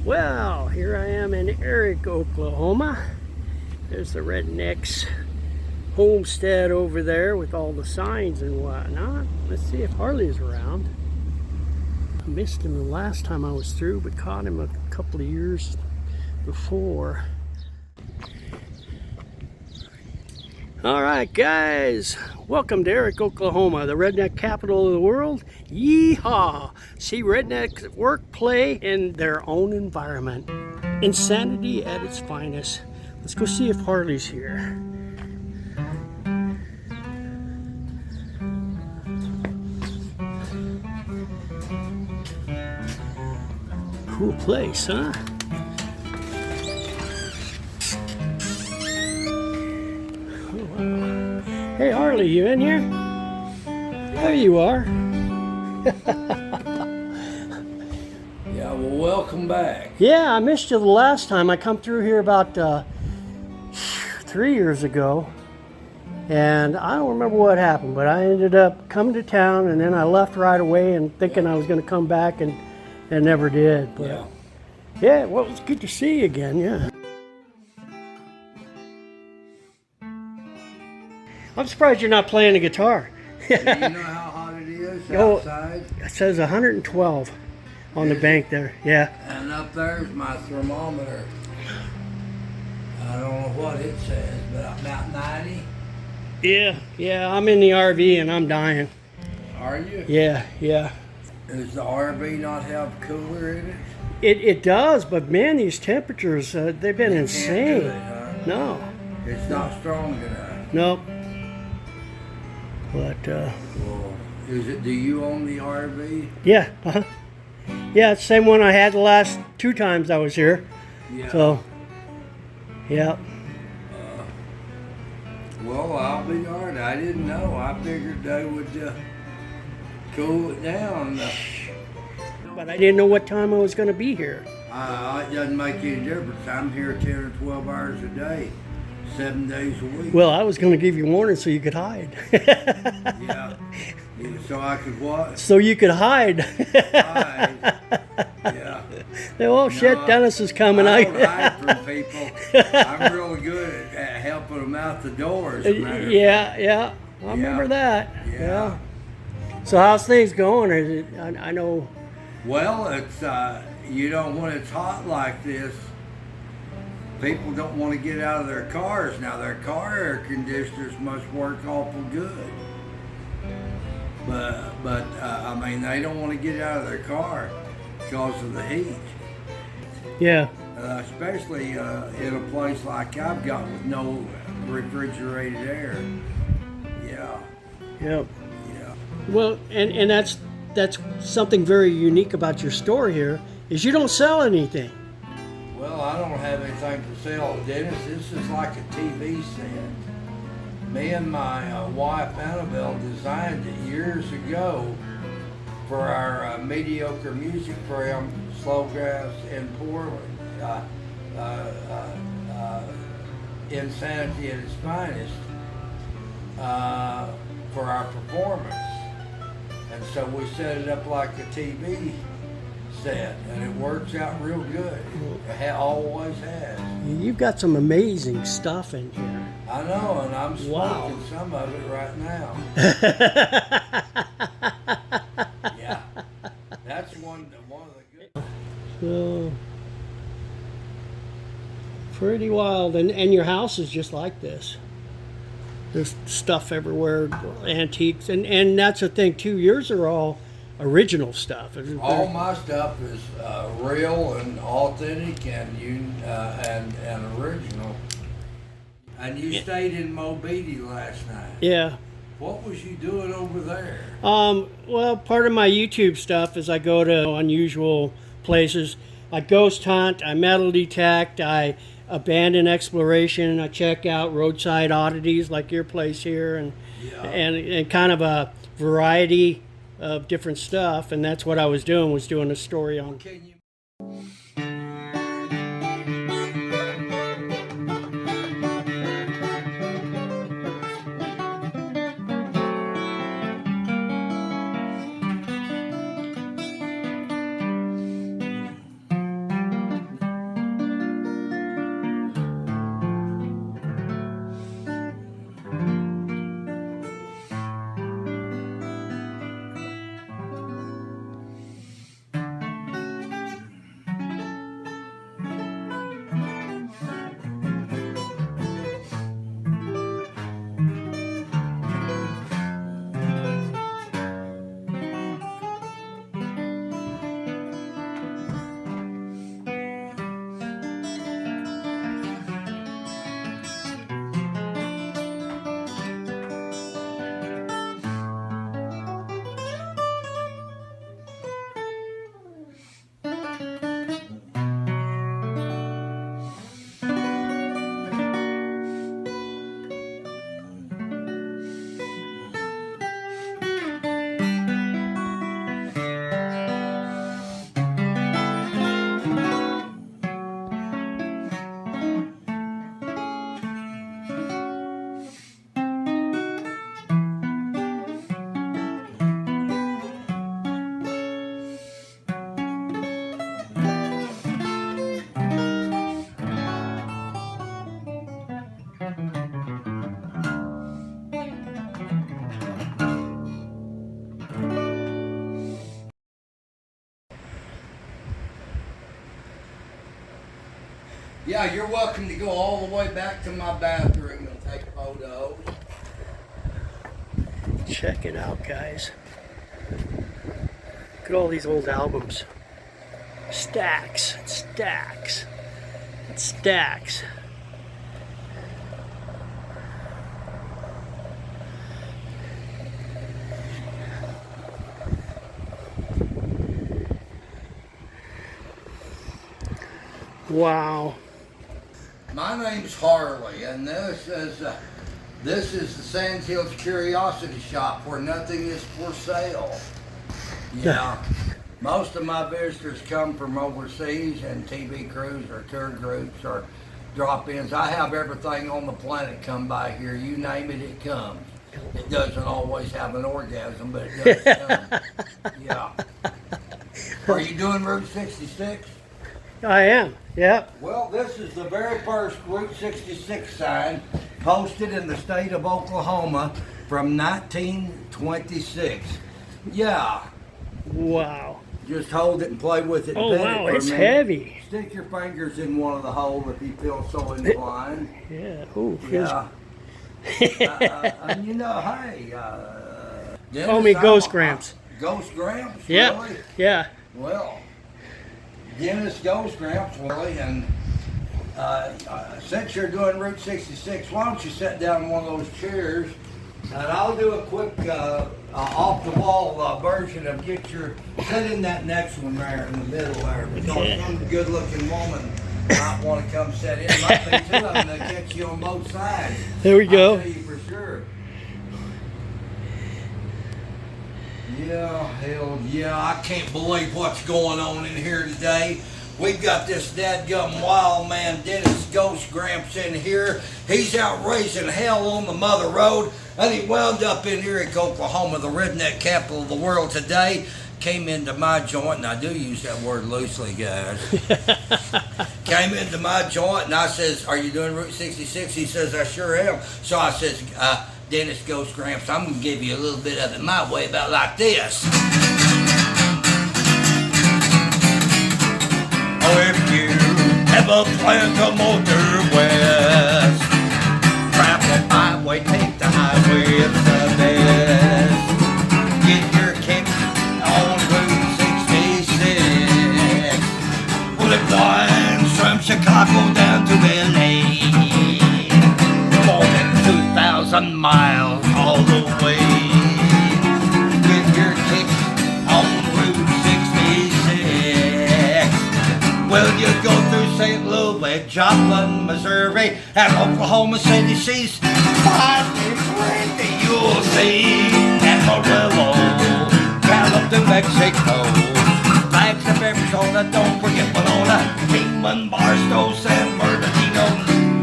Well, here I am in Erick, Oklahoma. There's the Rednecks homestead over there with all the signs and whatnot. Let's see if Harley's around. I missed him the last time I was through, but caught him a couple of years before. All right, guys, welcome to Erick, Oklahoma, the redneck capital of the world. Yeehaw! See rednecks work, play in their own environment. Insanity at its finest. Let's go see if Harley's here. Cool place, huh? Hey Harley, you in here? There you are. Yeah, well, welcome back. Yeah, I missed you the last time. I come through here about 3 years ago, and I don't remember what happened, but I ended up coming to town, and then I left right away and thinking I was going to come back, and never did. But yeah, well, it's good to see you again. Yeah. I'm surprised you're not playing the guitar. Do you know how hot it is outside? It says 112 on the bank there. Yeah. And up there's my thermometer. I don't know what it says, but about 90. Yeah. I'm in the RV and I'm dying. Are you? Yeah. Does the RV not have cooler in it? It does, but man, these temperatures, they've been insane. Can't do it, huh? No. It's not strong enough. Nope. But, Well, do you own the RV? yeah. Yeah, it's the same one I had the last 2 times I was here. Yeah. So, yeah. Well, I'll be darned. I didn't know. I figured they would cool it down. But I didn't know what time I was going to be here. It doesn't make any difference. I'm here 10 or 12 hours a day, 7 days a week. Well, I was going to give you warning so you could hide. Yeah. So I could what? So you could hide. Hide. Yeah. Oh, shit, Dennis is coming. I don't hide from people. I'm really good at helping them out the doors. Yeah. I remember that. Yeah. So how's things going? Is it, I know. Well, it's when it's hot like this, people don't want to get out of their cars. Now their car air conditioners must work awful good, but I mean they don't want to get out of their car because of the heat. Yeah. Especially in a place like I've got with no refrigerated air. Yeah. Yep. Yeah. Well, and that's something very unique about your store here is you don't sell anything. Well, I don't have anything to sell, Dennis. This is like a TV set. Me and my wife Annabelle designed it years ago for our mediocre music program, Slowgrass in Portland. Insanity at its finest for our performance. And so we set it up like a TV set, and it works out real good. It always has. You've got some amazing stuff in here. I know, and I'm smoking some of it right now. Yeah, that's one of the good. So, pretty wild, and your house is just like this. There's stuff everywhere, antiques, and that's the thing too. Yours are all original stuff. All my stuff is real and authentic and original. And you stayed in Mobeetie last night. Yeah. What was you doing over there? Well, part of my YouTube stuff is I go to unusual places. I ghost hunt, I metal detect, I abandon exploration, I check out roadside oddities like your place here, and kind of a variety of different stuff, and that's what I was doing a story on. Yeah, you're welcome to go all the way back to my bathroom and take photos. Check it out, guys. Look at all these old albums. Stacks, stacks, stacks. Wow. My name's Harley, and this is the Sandhill Curiosity Shop where nothing is for sale. Yeah. Most of my visitors come from overseas and TV crews or tour groups or drop-ins. I have everything on the planet come by here. You name it, it comes. It doesn't always have an orgasm, but it does come. Yeah. Are you doing Route 66? I am, yeah. Well, this is the very first Route 66 sign posted in the state of Oklahoma from 1926. Yeah. Wow. Just hold it and play with it. Oh, wow, it's heavy. Stick your fingers in one of the holes if you feel so inclined. Yeah, ooh. Yeah. And you know, hey. Call me Ghost Gramps. Ghost Gramps? Yeah, Really? yeah. Well, Dennis Ghost Gramps, really, and since you're doing Route 66, why don't you sit down in one of those chairs, and I'll do a quick off-the-wall version of sit in that next one there in the middle there, because some good-looking woman might want to come sit in. Might be two of them that catch you on both sides. There we go. I'll tell you for sure. Yeah, hell yeah, I can't believe what's going on in here today. We've got this dadgum wild man, Dennis Ghost Gramps, in here. He's out raising hell on the mother road, and he wound up in Erick, Oklahoma, the redneck capital of the world today. Came into my joint, and I do use that word loosely, guys. Came into my joint, and I says, "Are you doing Route 66?" He says, "I sure am." So I says, Dennis Ghost Gramps, I'm going to give you a little bit of it my way, about like this. Oh, if you ever plan to motor west, travel my way, take the highway, it's the best. Get your kicks on Route 66. Well, it winds from Chicago down to LA. More than 2,000 miles all the way. Get your kicks on Route 66. Well, you go through St. Louis, Joplin, Missouri, and Oklahoma City. She's finally friendly, you'll see. Amarillo, Gallup, New Mexico. Flags of Arizona, don't forget Winona. Kingman, Barstow, San Bernardino.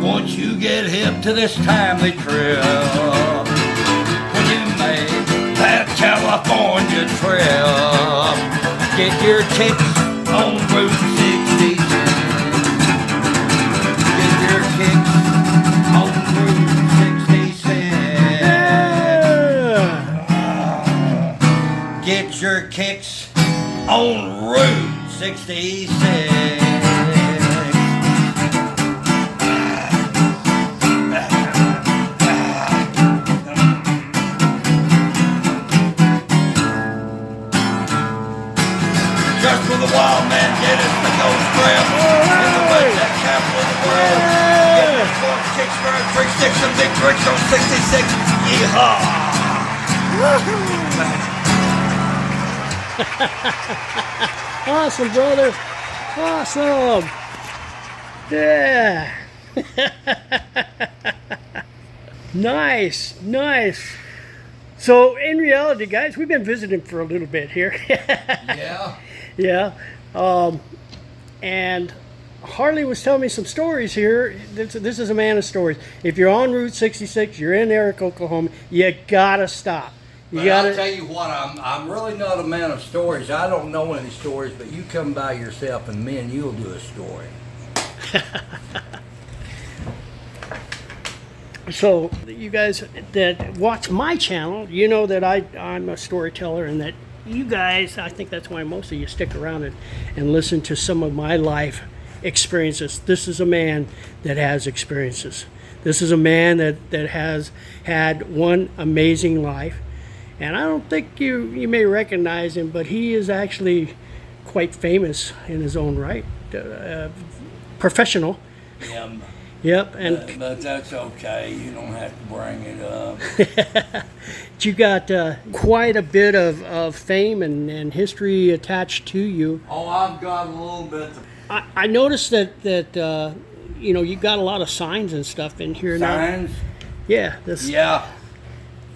Once you get hip to this timely trip, when you make that California trip, get your kicks on Route 66. Get your kicks on Route 66. Get your kicks on Route 66. Just for the wild man, Dennis the Ghost Gramps, in the Redneck Capital of the world. Get your forks, kicks, birds, tricks, sticks, and big tricks on 66. Yeehaw! Awesome, brother. Awesome. Yeah. Nice, nice. So, in reality, guys, we've been visiting for a little bit here. Yeah. Yeah. And Harley was telling me some stories here. This is a man of stories. If you're on Route 66, you're in Erick, Oklahoma, you gotta stop. You But gotta. I'll tell you what, I'm really not a man of stories. I don't know any stories, but you come by yourself and me and you'll do a story. So, you guys that watch my channel, you know that I'm a storyteller, and that you guys, I think that's why most of you stick around and listen to some of my life experiences. This is a man that has experiences. This is a man that has had one amazing life. And I don't think you may recognize him, but he is actually quite famous in his own right. Professional. Yeah, Yep. And but that's okay. You don't have to bring it up. you got quite a bit of fame and history attached to you. Oh, I've got a little bit. I noticed that you got a lot of signs and stuff in here now. Signs? Yeah.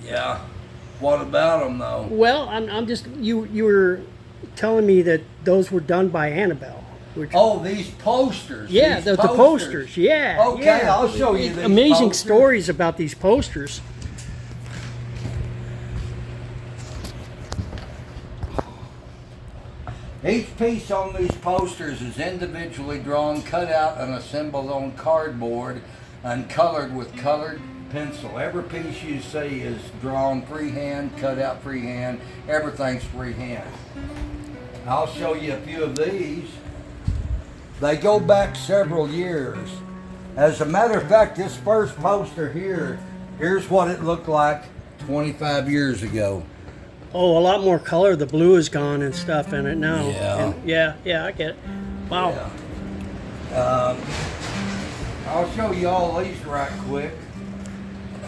Yeah. What about them though? Well, I'm just you were telling me that those were done by Annabelle. Oh, these posters. Yeah, these the posters. Yeah. Okay, yeah. I'll show you these amazing posters. stories about these posters. Each piece on these posters is individually drawn, cut out, and assembled on cardboard and colored with colored pencil. Every piece you see is drawn freehand, cut out freehand. Everything's freehand. I'll show you a few of these. They go back several years. As a matter of fact, this first poster here, here's what it looked like 25 years ago. Oh, a lot more color. The blue is gone and stuff in it now. Yeah. And I get it. Wow. Yeah. I'll show you all these right quick.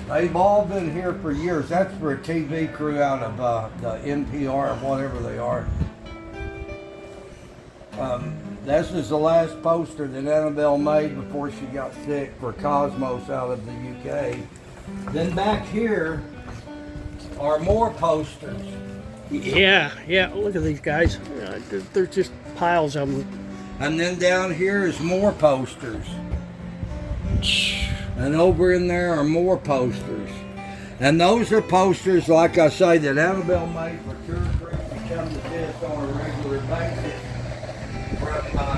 They've all been here for years. That's for a TV crew out of the NPR or whatever they are. This is the last poster that Annabelle made before she got sick for Cosmos out of the UK. Then back here are more posters. Yeah. Look at these guys. They're just piles of them. And then down here is more posters. And over in there are more posters. And those are posters, like I say, that Annabelle made for tour crews to come to this on a regular basis.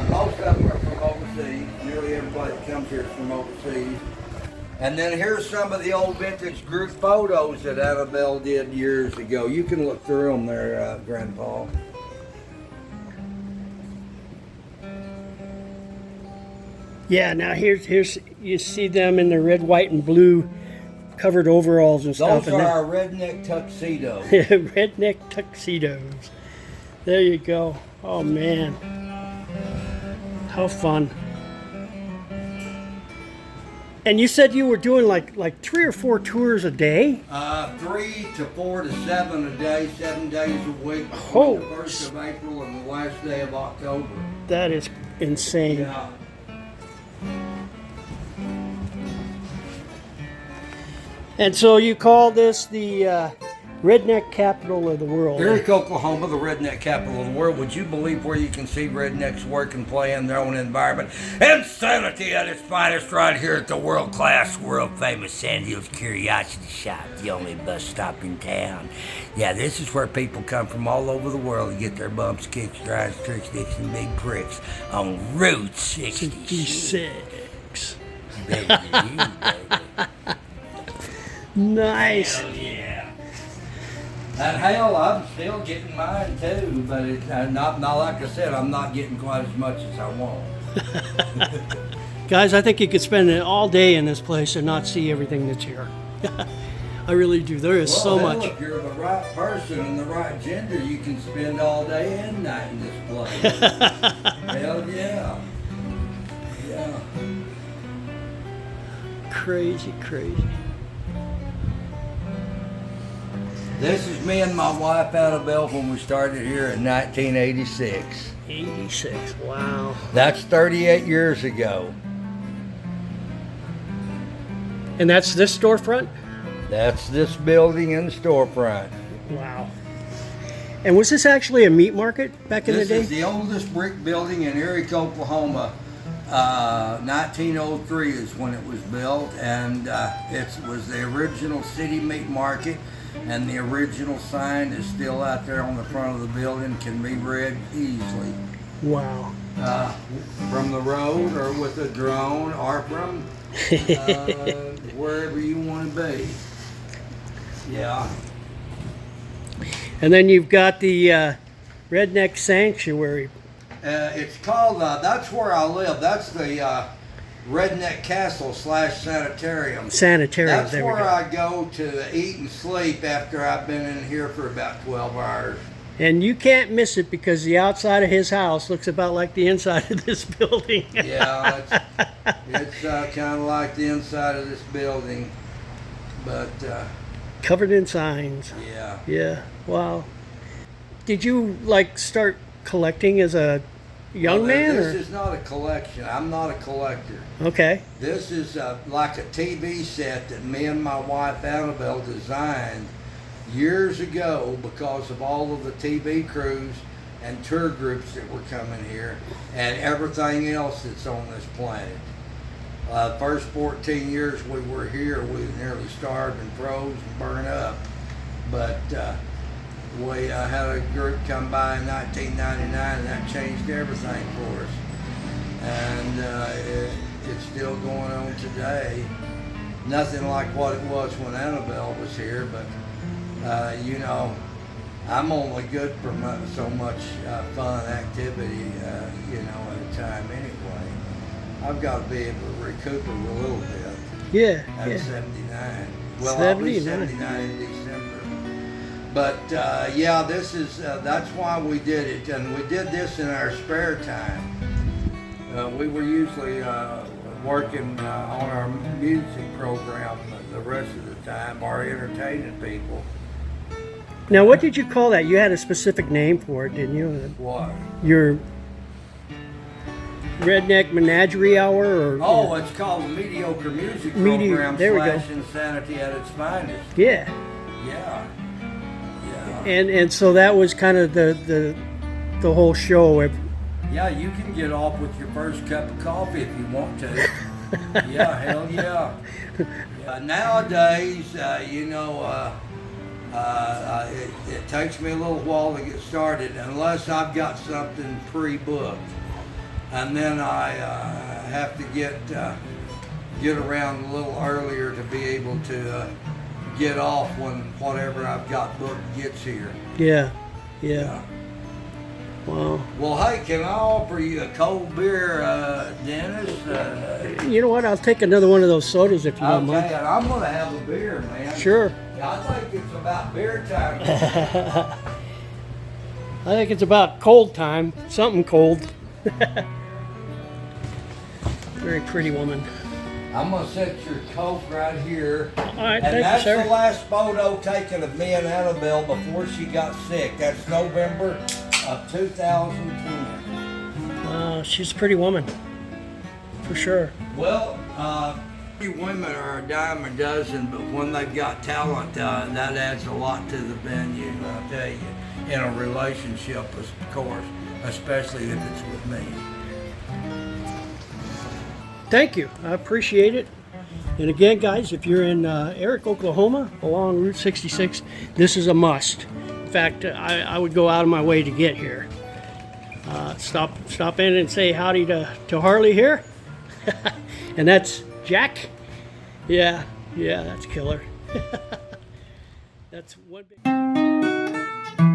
Most of them are from overseas. Nearly everybody that comes here is from overseas. And then here's some of the old vintage group photos that Annabelle did years ago. You can look through them there, Grandpa. Yeah, now here's you see them in the red, white, and blue covered overalls and stuff. Those are our redneck tuxedos. Redneck tuxedos. There you go. Oh man, how fun! And you said you were doing like 3 or 4 tours a day? 3 to 4 to 7 a day, 7 days a week. Oh. The 1st of April and the last day of October. That is insane. Yeah. And so you call this the Redneck Capital of the world? Erick, Oklahoma, the redneck capital of the world. Would you believe where you can see rednecks work and play in their own environment? Insanity at its finest right here at the world-class, world-famous Sandhill Curiosity Shop, the only bus stop in town. Yeah, this is where people come from all over the world to get their bumps, kicks, drives, tricks, dicks, and big pricks on Route 66. Baby, baby. Nice. Hell yeah. And hell, I'm still getting mine too, but it's not like I said, I'm not getting quite as much as I want. Guys, I think you could spend all day in this place and not see everything that's here. I really do. There is so hell, much. If you're the right person and the right gender, you can spend all day and night in this place. Hell yeah. Yeah. Crazy. This is me and my wife Annabelle when we started here in 1986. 86. Wow. That's 38 years ago. And that's this storefront? That's this building and storefront. Wow. And was this actually a meat market back in the day? This is the oldest brick building in Erick, Oklahoma. 1903 is when it was built, and it was the original city meat market. And the original sign is still out there on the front of the building, can be read easily. Wow. From the road or with a drone or from wherever you want to be. Yeah. And then you've got the Redneck Sanctuary It's called, that's where I live. That's the Redneck Castle / Sanitarium. Sanitarium, That's there we where go. I go to eat and sleep after I've been in here for about 12 hours. And you can't miss it because the outside of his house looks about like the inside of this building. Yeah, it's kind of like the inside of this building, but Covered in signs. yeah. Yeah, wow. Did you like start collecting as a young Well, man? This Or? is not a collection. I'm not a collector. Okay. This is like a TV set that me and my wife Annabelle designed years ago because of all of the TV crews and tour groups that were coming here and everything else that's on this planet. First 14 years we were here, we nearly starved and froze and burned up. But we had a group come by in 1999 and that changed everything for us. And it's still going on today. Nothing like what it was when Annabelle was here, but you know, I'm only good for so much fun activity, you know, at a time anyway. I've got to be able to recoup a little bit. Yeah. At Yeah. 79. Well, I'll be 79 in December. But yeah, this is that's why we did it, and we did this in our spare time. We were usually working on our music program the rest of the time, or entertaining people. Now, what did you call that? You had a specific name for it, didn't you? What? Your Redneck Menagerie Hour? Or, Oh, it's called Mediocre Music Program there we go. / Insanity at its finest. Yeah. Yeah. Yeah. And so that was kind of the whole show. Yeah, you can get off with your first cup of coffee if you want to. Yeah, hell yeah. Nowadays, you know, it takes me a little while to get started unless I've got something pre-booked. And then I have to get around a little earlier to be able to get off when whatever I've got booked gets here. Yeah. Yeah. Wow. Well, hey, can I offer you a cold beer, Dennis? You know what? I'll take another one of those sodas if you don't mind. Okay, and I'm going to have a beer, man. Sure. Yeah, I think it's about beer time. I think it's about cold time. Something cold. Very pretty woman. I'm going to set your Coke right here. All right, and thank that's you, sir. the last photo taken of me and Annabelle before she got sick. That's November of 2010. She's a pretty woman, for sure. Well, few women are a dime a dozen, but when they've got talent, that adds a lot to the venue, I'll tell you. In a relationship, of course, especially if it's with me. Thank you. I appreciate it. And again, guys, if you're in Erick, Oklahoma, along Route 66, this is a must. In fact, I would go out of my way to get here. Stop in and say howdy to Harley here. And that's Jack. Yeah, that's killer. That's one big...